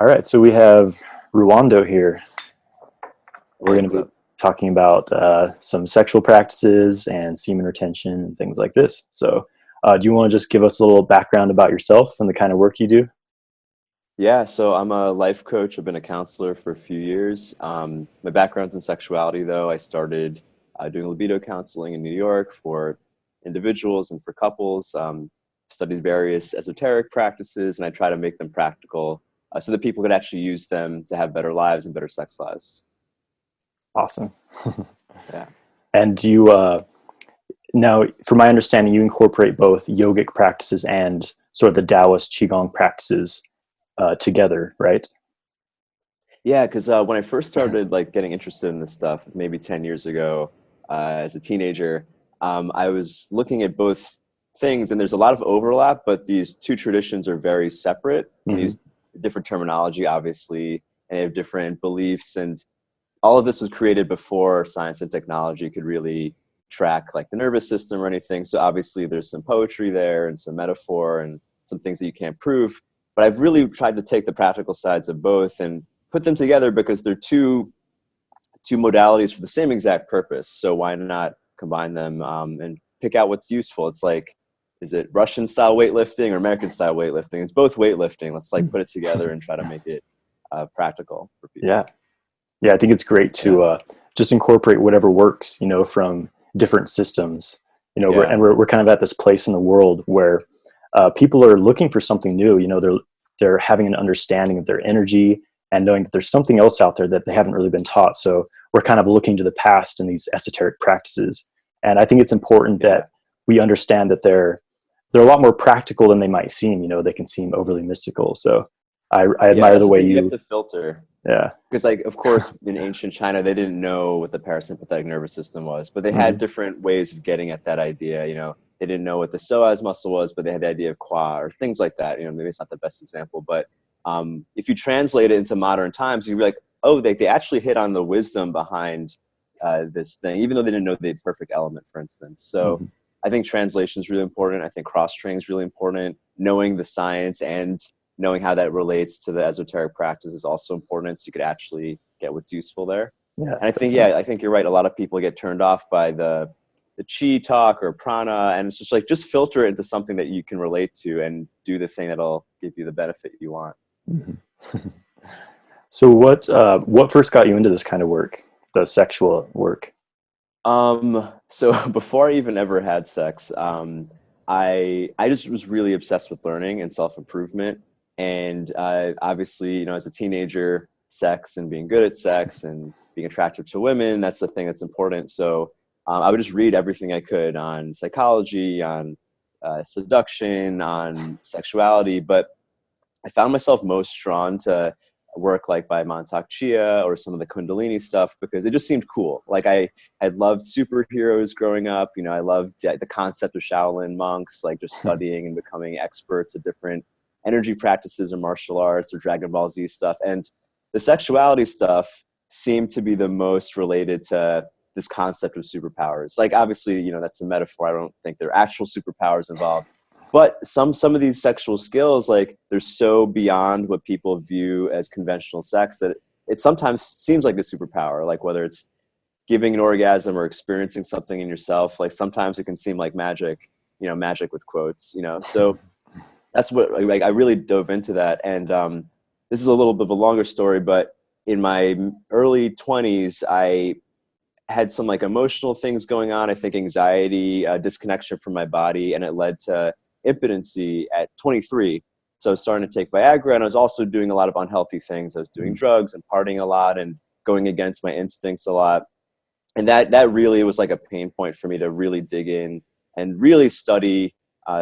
right, so we have Ruwando here. We're Hey, going what's to be up? talking about some sexual practices and semen retention and things like this. So, do you want to just give us a little background about yourself and the kind of work you do? Yeah, so I'm a life coach. I've been a counselor for a few years. My background's in sexuality, though. I started doing libido counseling in New York for individuals and for couples. Studied various esoteric practices, and I try to make them practical so that people could actually use them to have better lives and better sex lives. Awesome. Yeah. And do you, now, from my understanding, you incorporate both yogic practices and sort of the Taoist Qigong practices together, right? Yeah, because when I first started like getting interested in this stuff, maybe 10 years ago, as a teenager, I was looking at both things, and there's a lot of overlap, but these two traditions are very separate and Hmm. use different terminology, obviously, and they have different beliefs. And all of this was created before science and technology could really track like the nervous system or anything. So obviously, there's some poetry there and some metaphor and some things that you can't prove. But I've really tried to take the practical sides of both and put them together because they're two modalities for the same exact purpose. So why not combine them and pick out what's useful? It's like, is it Russian style weightlifting or American style weightlifting? It's both weightlifting. Let's like put it together and try to make it practical for Yeah. people. Yeah, I think it's great Yeah, to just incorporate whatever works, from different systems. yeah, We're kind of at this place in the world where people are looking for something new. They're having an understanding of their energy and knowing that there's something else out there that they haven't really been taught. So we're kind of looking to the past in these esoteric practices. And I think it's important yeah. that we understand that they're a lot more practical than they might seem. They can seem overly mystical. So I Yeah, admire the that's the way thing you have you, to filter. yeah. Because, like, of course, in ancient China, they didn't know what the parasympathetic nervous system was, but they had Mhm. different ways of getting at that idea. They didn't know what the psoas muscle was, but they had the idea of qua or things like that. Maybe it's not the best example, but if you translate it into modern times, you'd be like, oh, they actually hit on the wisdom behind this thing, even though they didn't know the perfect element, for instance. So Mhm. I think translation is really important. I think cross training is really important. Knowing the science and knowing how that relates to the esoteric practice is also important, so you could actually get what's useful there. Yeah, And I think, definitely. yeah, I think you're right. A lot of people get turned off by the chi talk or prana, and it's just like just filter it into something that you can relate to and do the thing that'll give you the benefit you want. Mhm. So what first got you into this kind of work, the sexual work? So before I even ever had sex, I just was really obsessed with learning and self improvement, and obviously, as a teenager, sex and being good at sex and being attractive to women, that's the thing that's important. So I would just read everything I could on psychology, on seduction, on sexuality, but I found myself most drawn to work like by Mantak Chia or some of the Kundalini stuff because it just seemed cool. Like I loved superheroes growing up. I loved the concept of Shaolin monks, like just studying and becoming experts at different energy practices or martial arts or Dragon Ball Z stuff. And the sexuality stuff seemed to be the most related to this concept of superpowers. Like obviously, that's a metaphor. I don't think there are actual superpowers involved, but some of these sexual skills, like they're so beyond what people view as conventional sex that it sometimes seems like a superpower, like whether it's giving an orgasm or experiencing something in yourself, like sometimes it can seem like magic, magic with quotes, so that's what, like, I really dove into that. And this is a little bit of a longer story, but in my early 20s I had some like emotional things going on. I think anxiety, disconnection from my body, and it led to impotency at 23. So I was starting to take Viagra, and I was also doing a lot of unhealthy things. I was doing drugs and partying a lot and going against my instincts a lot. And that really was like a pain point for me to really dig in and really study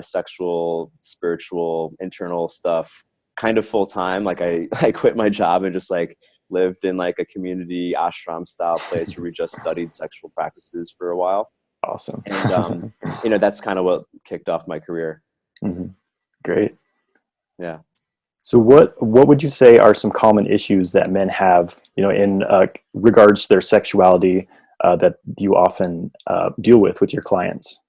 sexual, spiritual, internal stuff kind of full time. Like I quit my job and just like lived in like a community ashram style place where we just studied sexual practices for a while. Awesome. And that's kind of what kicked off my career. Hmm. Great. Yeah. So what would you say are some common issues that men have, in regards to their sexuality, that you often deal with your clients?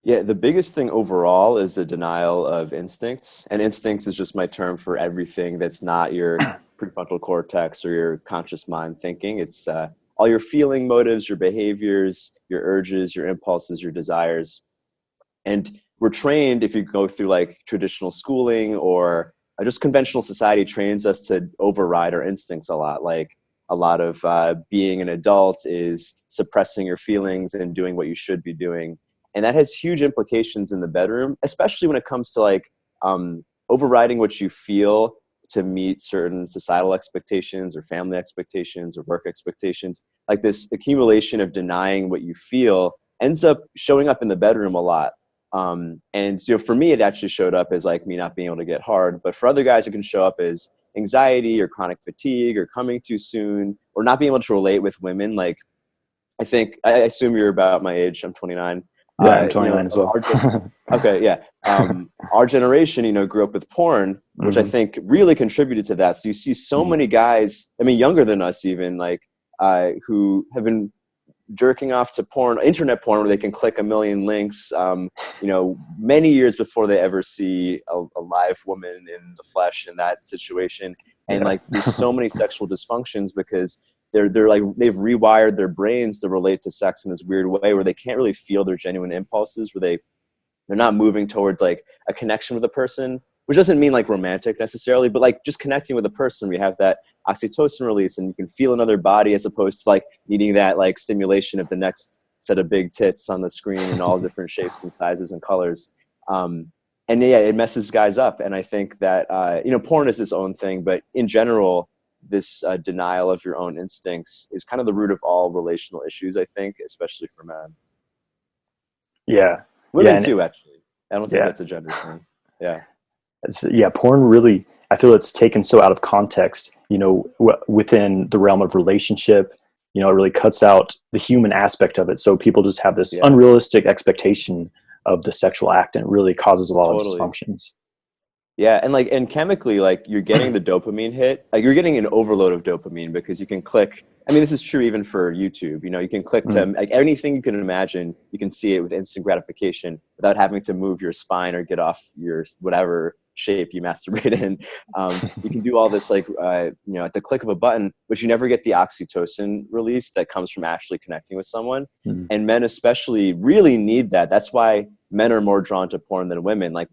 Yeah, the biggest thing overall is the denial of instincts. And instincts is just my term for everything that's not your prefrontal cortex or your conscious mind thinking. It's all your feeling motives, your behaviors, your urges, your impulses, your desires. And we're trained, if you go through like traditional schooling or just conventional society, trains us to override our instincts a lot. Like a lot of being an adult is suppressing your feelings and doing what you should be doing. And that has huge implications in the bedroom, especially when it comes to like overriding what you feel to meet certain societal expectations or family expectations or work expectations. Like this accumulation of denying what you feel ends up showing up in the bedroom a lot. And for me, it actually showed up as like me not being able to get hard. But for other guys, it can show up as anxiety or chronic fatigue or coming too soon or not being able to relate with women. Like I assume you're about my age. I'm 29. Yeah, I'm 29 as well. Okay, yeah. Our generation, grew up with porn, which I Hmm. think really contributed to that. So you see so many guys, I mean, younger than us even, like who have been jerking off to porn, internet porn, where they can click a million links, many years before they ever see a live woman in the flesh in that situation. And Yeah. like, there's so many sexual dysfunctions because they're like, they've rewired their brains to relate to sex in this weird way where they can't really feel their genuine impulses, where they're not moving towards like a connection with a person, which doesn't mean like romantic necessarily, but like just connecting with a person. We have that oxytocin release and you can feel another body as opposed to like needing that like stimulation of the next set of big tits on the screen in all different shapes and sizes and colors. And yeah, it messes guys up. And I think that, porn is its own thing, but in general, this denial of your own instincts is kind of the root of all relational issues, I think, especially for men. Yeah. Yeah. Women too, actually. I don't think Yeah. that's a gender thing. Yeah. Porn really, I feel it's taken so out of context, within the realm of relationship, it really cuts out the human aspect of it. So people just have this Yeah. unrealistic expectation of the sexual act, and it really causes a lot of Totally. dysfunctions. Yeah, and chemically, like you're getting the dopamine hit, like you're getting an overload of dopamine because you can click. I mean, this is true even for YouTube. You can click to Mm. like anything you can imagine. You can see it with instant gratification without having to move your spine or get off your whatever shape you masturbate in. You can do all this like at the click of a button, but you never get the oxytocin release that comes from actually connecting with someone. Mm. And men especially really need that. That's why men are more drawn to porn than women. Like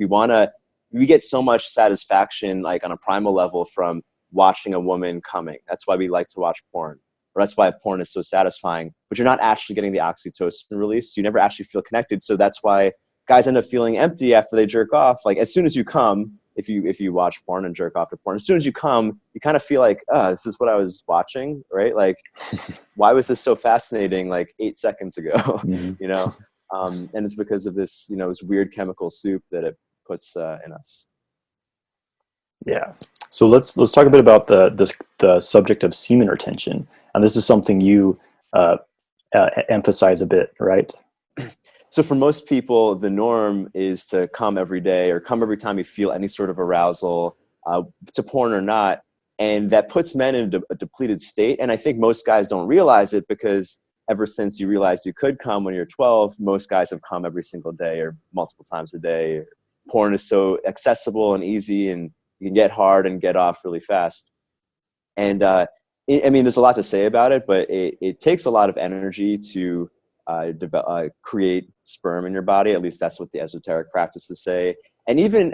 we get so much satisfaction like on a primal level from watching a woman coming. That's why we like to watch porn, or that's why porn is so satisfying, but you're not actually getting the oxytocin release. So you never actually feel connected. So that's why guys end up feeling empty after they jerk off. Like as soon as you come, if you watch porn and jerk off to porn, as soon as you come, you kind of feel like, oh, this is what I was watching, right? Like, why was this so fascinating like 8 seconds ago? Mhm. you know and it's because of this this weird chemical soup that it puts in us. Yeah. So let's talk a bit about the subject of semen retention, and this is something you emphasize a bit, right? So for most people, the norm is to come every day or come every time you feel any sort of arousal, to porn or not. And that puts men in a depleted state. And I think most guys don't realize it because ever since you realized you could come when you're 12, most guys have come every single day or multiple times a day. Porn is so accessible and easy, and you can get hard and get off really fast. And I mean, there's a lot to say about it, but it takes a lot of energy to create sperm in your body. At least that's what the esoteric practices say. And even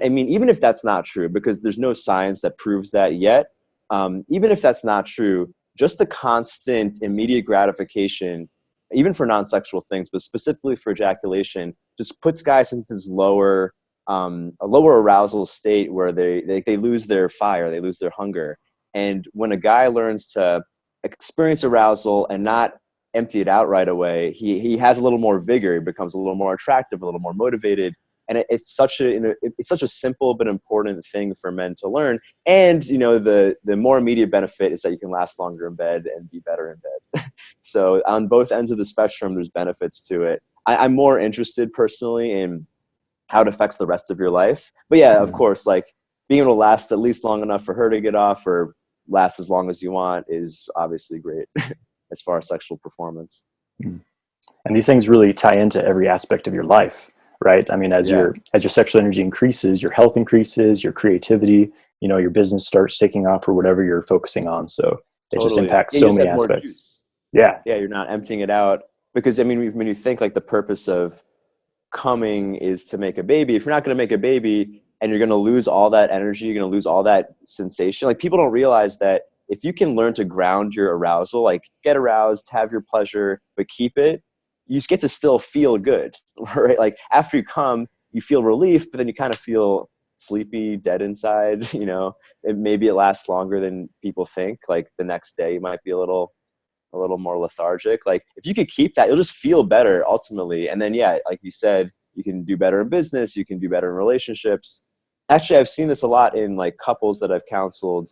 if that's not true, because there's no science that proves that yet, even if that's not true, just the constant immediate gratification, even for non-sexual things, but specifically for ejaculation, just puts guys into this a lower arousal state where they lose their fire, they lose their hunger. And when a guy learns to experience arousal and not empty it out right away, he has a little more vigor, he becomes a little more attractive, a little more motivated. And it's such a simple but important thing for men to learn. And the more immediate benefit is that you can last longer in bed and be better in bed. So on both ends of the spectrum, there's benefits to it. I'm more interested personally in how it affects the rest of your life. But yeah, of Mm. course, like being able to last at least long enough for her to get off or last as long as you want is obviously great as far as sexual performance. Mm. And these things really tie into every aspect of your life, right? I mean, Yeah, as your sexual energy increases, your health increases, your creativity, your business starts taking off or whatever you're focusing on. So it just totally. impacts Yeah, you so just many have more aspects. juice. Yeah. Yeah, you're not emptying it out because I mean, when you think like the purpose of coming is to make a baby, if you're not going to make a baby and you're going to lose all that energy, you're going to lose all that sensation. Like people don't realize that if you can learn to ground your arousal, like get aroused, have your pleasure, but keep it, you just get to still feel good, right? Like after you come, you feel relief, but then you kind of feel sleepy, dead inside, maybe it lasts longer than people think. Like the next day you might be a little more lethargic. Like if you could keep that, you'll just feel better ultimately. And then, yeah, like you said, you can do better in business. You can do better in relationships. Actually, I've seen this a lot in like couples that I've counseled.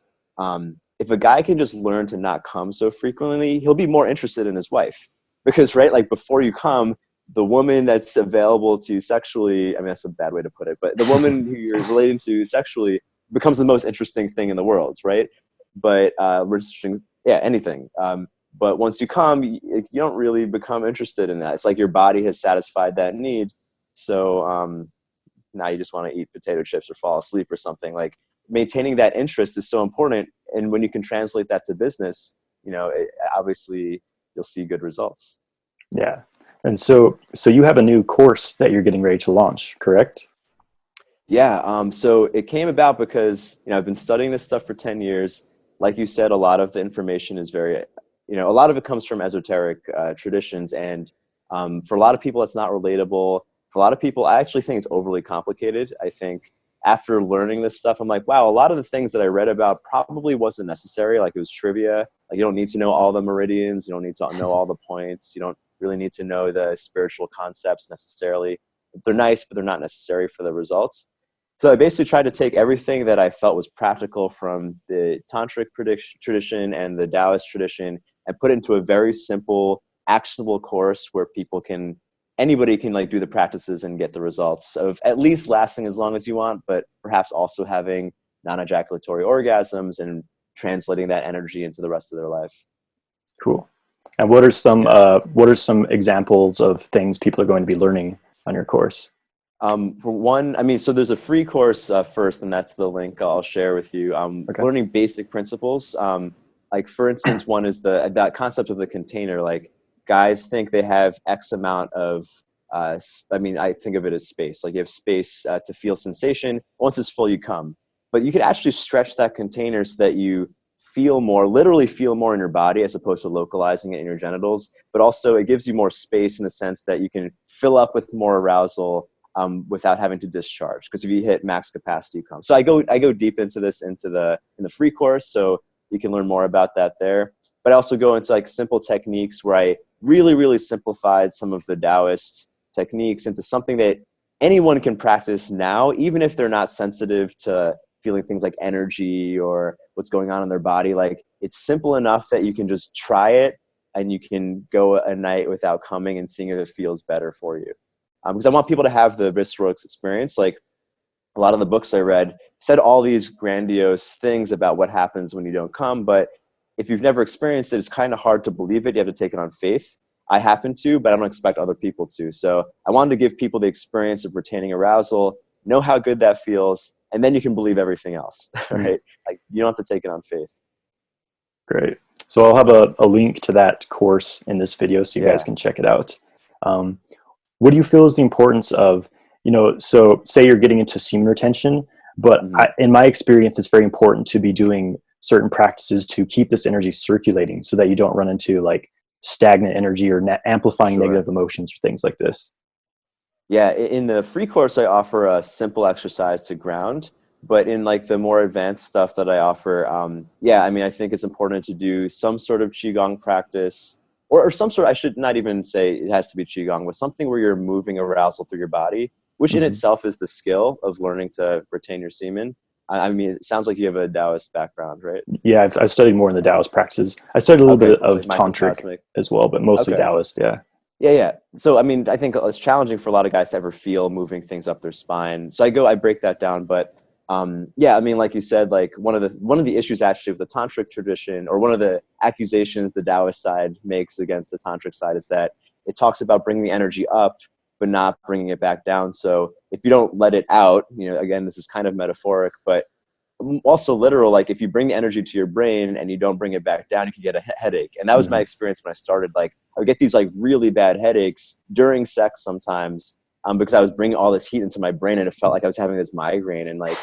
If a guy can just learn to not come so frequently, he'll be more interested in his wife because, right, like before you come, the woman that's available to you sexually, I mean, that's a bad way to put it, but the woman who you're relating to sexually becomes the most interesting thing in the world, right? But we're interesting, yeah, anything. But once you come, you don't really become interested in that. It's like your body has satisfied that need. So now you just want to eat potato chips or fall asleep or something. Like maintaining that interest is so important. And when you can translate that to business, obviously you'll see good results. Yeah. And so you have a new course that you're getting ready to launch, correct? Yeah. So it came about because, I've been studying this stuff for 10 years. Like you said, a lot of the information is very, a lot of it comes from esoteric traditions. And for a lot of people, it's not relatable. For a lot of people, I actually think it's overly complicated. I think after learning this stuff, I'm like, wow, a lot of the things that I read about probably wasn't necessary. Like it was trivia. Like you don't need to know all the meridians. You don't need to know all the points. You don't really need to know the spiritual concepts necessarily. They're nice, but they're not necessary for the results. So I basically tried to take everything that I felt was practical from the tantric tradition and the Taoist tradition and put it into a very simple, actionable course where anybody can like do the practices and get the results of at least lasting as long as you want, but perhaps also having non-ejaculatory orgasms and translating that energy into the rest of their life. Cool. And what are some Yeah. examples of things people are going to be learning on your course? For one, I mean, so there's a free course first, and that's the link I'll share with you. Okay. Learning basic principles. Like for instance, one is that concept of the container. Like guys think they have X amount of. I mean, I think of it as space. Like you have space to feel sensation. Once it's full, you come. But you could actually stretch that container so that you feel more, literally feel more in your body as opposed to localizing it in your genitals. But also, it gives you more space in the sense that you can fill up with more arousal without having to discharge. Because if you hit max capacity, you come. So I go deep into this in the free course, so you can learn more about that there. But I also go into like simple techniques where I really, really simplified some of the Taoist techniques into something that anyone can practice now, even if they're not sensitive to feeling things like energy or what's going on in their body. Like it's simple enough that you can just try it and you can go a night without coming and seeing if it feels better for you. Because I want people to have the visceral experience. Like a lot of the books I read said all these grandiose things about what happens when you don't come, but if you've never experienced it, it's kind of hard to believe it. You have to take it on faith. I happen to, but I don't expect other people to. So I wanted to give people the experience of retaining arousal, know how good that feels, and then you can believe everything else, right? Like you don't have to take it on faith. Great. So I'll have a link to that course in this video so you guys Yeah. can check it out. Um, what do you feel is the importance of, so say you're getting into semen retention, but Mhm. in my experience, it's very important to be doing certain practices to keep this energy circulating so that you don't run into like stagnant energy or amplifying Sure. negative emotions or things like this. Yeah, in the free course, I offer a simple exercise to ground. But in like the more advanced stuff that I offer, yeah, I mean, I think it's important to do some sort of qigong practice, or some sort. I should not even say it has to be qigong, but something where you're moving arousal through your body, which in Hmm. itself is the skill of learning to retain your semen. I mean, it sounds like you have a Taoist background, right? Yeah, I've studied more in the Taoist practices. I studied a little Okay, bit cool. So of like tantric microcosmic. as well, but mostly Okay. Taoist. Yeah. Yeah, yeah. So, I mean, I think it's challenging for a lot of guys to ever feel moving things up their spine. So I break that down. But yeah, I mean, like you said, like one of the issues actually with the tantric tradition, or one of the accusations the Taoist side makes against the tantric side, is that it talks about bringing the energy up, but not bringing it back down. So if you don't let it out, again, this is kind of metaphoric, but also literal, like if you bring the energy to your brain and you don't bring it back down, you can get a headache. And that was my experience when I started. Like I would get these like really bad headaches during sex sometimes, because I was bringing all this heat into my brain, and it felt like I was having this migraine. And like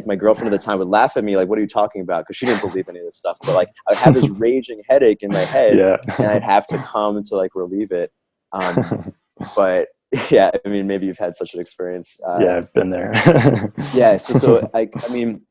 my girlfriend at the time would laugh at me, like, what are you talking about? Because she didn't believe any of this stuff. But like I would have this raging headache in my head, and I'd have to come to like relieve it. But yeah, I mean, maybe you've had such an experience. Yeah, I've been there. Yeah. So I mean,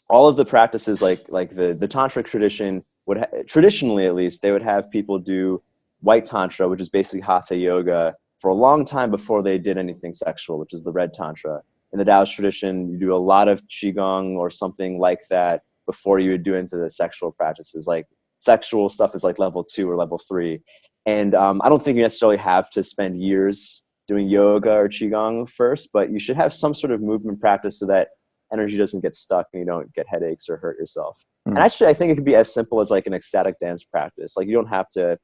all of the practices, like the tantric tradition would traditionally, at least, they would have people do white tantra, which is basically hatha yoga, for a long time before they did anything sexual, which is the red tantra. In the Taoist tradition, you do a lot of qigong or something like that before you would do into the sexual practices. Like sexual stuff is like level 2 or level 3. And I don't think you necessarily have to spend years doing yoga or qigong first, but you should have some sort of movement practice so that energy doesn't get stuck and you don't get headaches or hurt yourself. And actually, I think it could be as simple as like an ecstatic dance practice. Like you don't have to,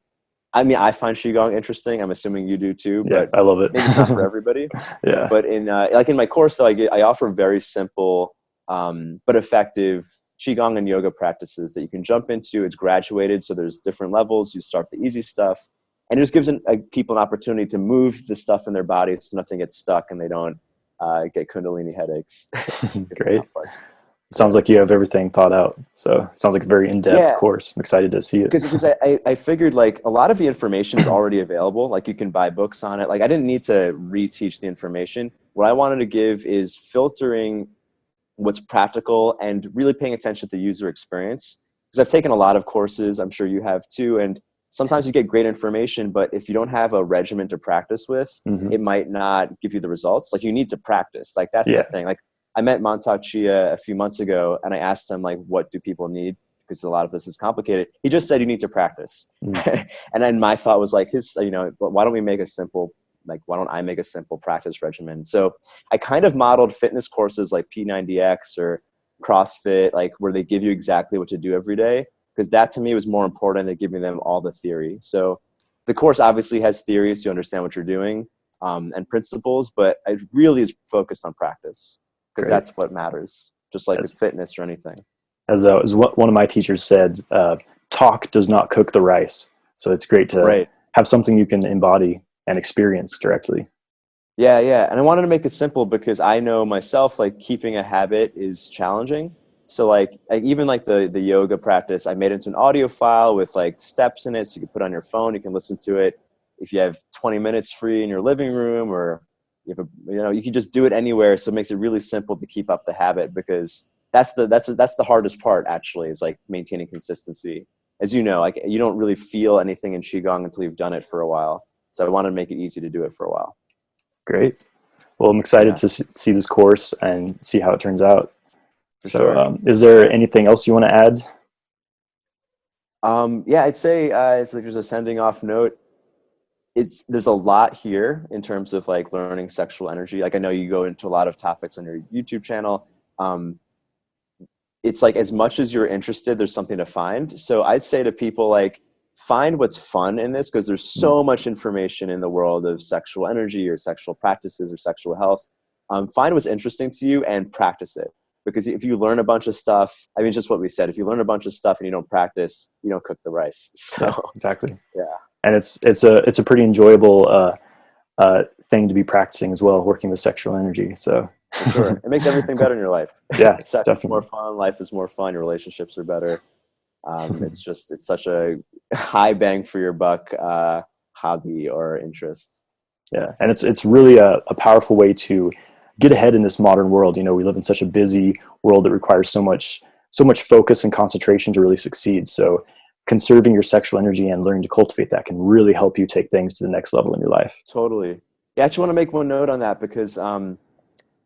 I mean, I find qigong interesting. I'm assuming you do too. Yeah, but I love it. Maybe it's not for everybody. Yeah. But in like in my course, though, I offer very simple but effective qigong and yoga practices that you can jump into. It's graduated, so there's different levels. You start the easy stuff, and it just gives people an opportunity to move the stuff in their body so nothing gets stuck and they don't get kundalini headaches. Great. Sounds like you have everything thought out. So it sounds like a very in-depth course. I'm excited to see it. Because I figured like a lot of the information is already available. Like you can buy books on it. Like I didn't need to reteach the information. What I wanted to give is filtering what's practical and really paying attention to the user experience. Because I've taken a lot of courses, I'm sure you have too, and sometimes you get great information, but if you don't have a regimen to practice with, it might not give you the results. Like you need to practice. Like that's the thing. Like I met Mantak Chia a few months ago, and I asked him like, what do people need? Because a lot of this is complicated. He just said you need to practice. And then my thought was like, why don't we make a simple, like, why don't I make a simple practice regimen? So I kind of modeled fitness courses like P90X or CrossFit, like where they give you exactly what to do every day. Because that to me was more important than giving them all the theory. So the course obviously has theory, so you understand what you're doing, and principles, but it really is focused on practice. Because that's what matters, just like with fitness or anything. As one of my teachers said, talk does not cook the rice. So it's great to have something you can embody and experience directly. Yeah. And I wanted to make it simple because I know myself, like keeping a habit is challenging. So like even like the yoga practice, I made it into an audio file with like steps in it. So you can put it on your phone, you can listen to it. If you have 20 minutes free in your living room, or you can just do it anywhere. So it makes it really simple to keep up the habit, because that's the hardest part actually, is like maintaining consistency. As you know, like you don't really feel anything in Qigong until you've done it for a while. So I wanted to make it easy to do it for a while. Great. Well, I'm excited to see this course and see how it turns out. Is there anything else you want to add? I'd say it's like there's a sending off note. There's a lot here in terms of like learning sexual energy. Like I know you go into a lot of topics on your YouTube channel. It's like as much as you're interested, there's something to find. So I'd say to people, like, find what's fun in this, because there's so much information in the world of sexual energy or sexual practices or sexual health. Find what's interesting to you and practice it. Because if you learn a bunch of stuff, I mean, just what we said, if you learn a bunch of stuff and you don't practice, you don't cook the rice. So exactly. Yeah. And it's a pretty enjoyable thing to be practicing as well, working with sexual energy. So for sure, it makes everything better in your life. Yeah, Sex definitely. is more fun. Life is more fun. Your relationships are better. It's such a high bang for your buck hobby or interest. Yeah, and it's really a powerful way to get ahead in this modern world. You know, we live in such a busy world that requires so much focus and concentration to really succeed. So conserving your sexual energy and learning to cultivate that can really help you take things to the next level in your life. Totally. Yeah, I actually want to make one note on that, because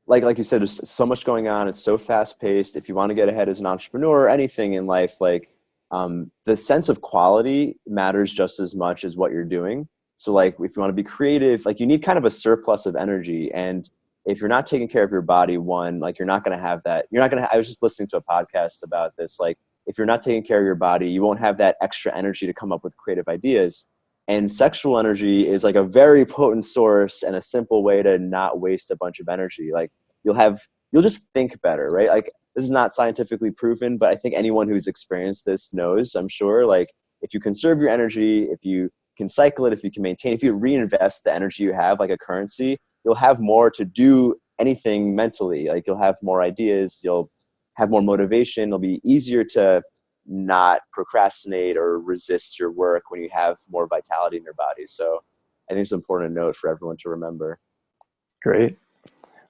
like you said, there's so much going on. It's so fast paced. If you want to get ahead as an entrepreneur or anything in life, like the sense of quality matters just as much as what you're doing. So like if you want to be creative, like you need kind of a surplus of energy. And if you're not taking care of your body, like you're not going to have that. I was just listening to a podcast about this. Like if you're not taking care of your body, you won't have that extra energy to come up with creative ideas. And sexual energy is like a very potent source and a simple way to not waste a bunch of energy. Like you'll just think better, right? Like this is not scientifically proven, but I think anyone who's experienced this knows, I'm sure, like if you conserve your energy, if you can cycle it, if you can maintain, if you reinvest the energy you have like a currency, you'll have more to do anything mentally. Like you'll have more ideas, you'll have more motivation, it'll be easier to not procrastinate or resist your work when you have more vitality in your body. So I think it's an important note for everyone to remember. Great.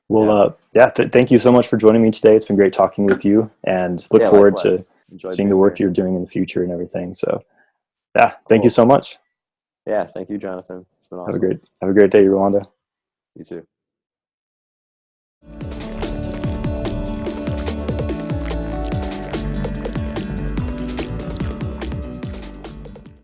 Well, Yeah. thank you so much for joining me today. It's been great talking with you, and look Yeah, forward to likewise. Enjoyed seeing the being work here. you're doing in the future and everything. So yeah, thank you Cool. so much. Yeah. Thank you, Jonathan. It's been awesome. Have a great day, Rwanda. You too.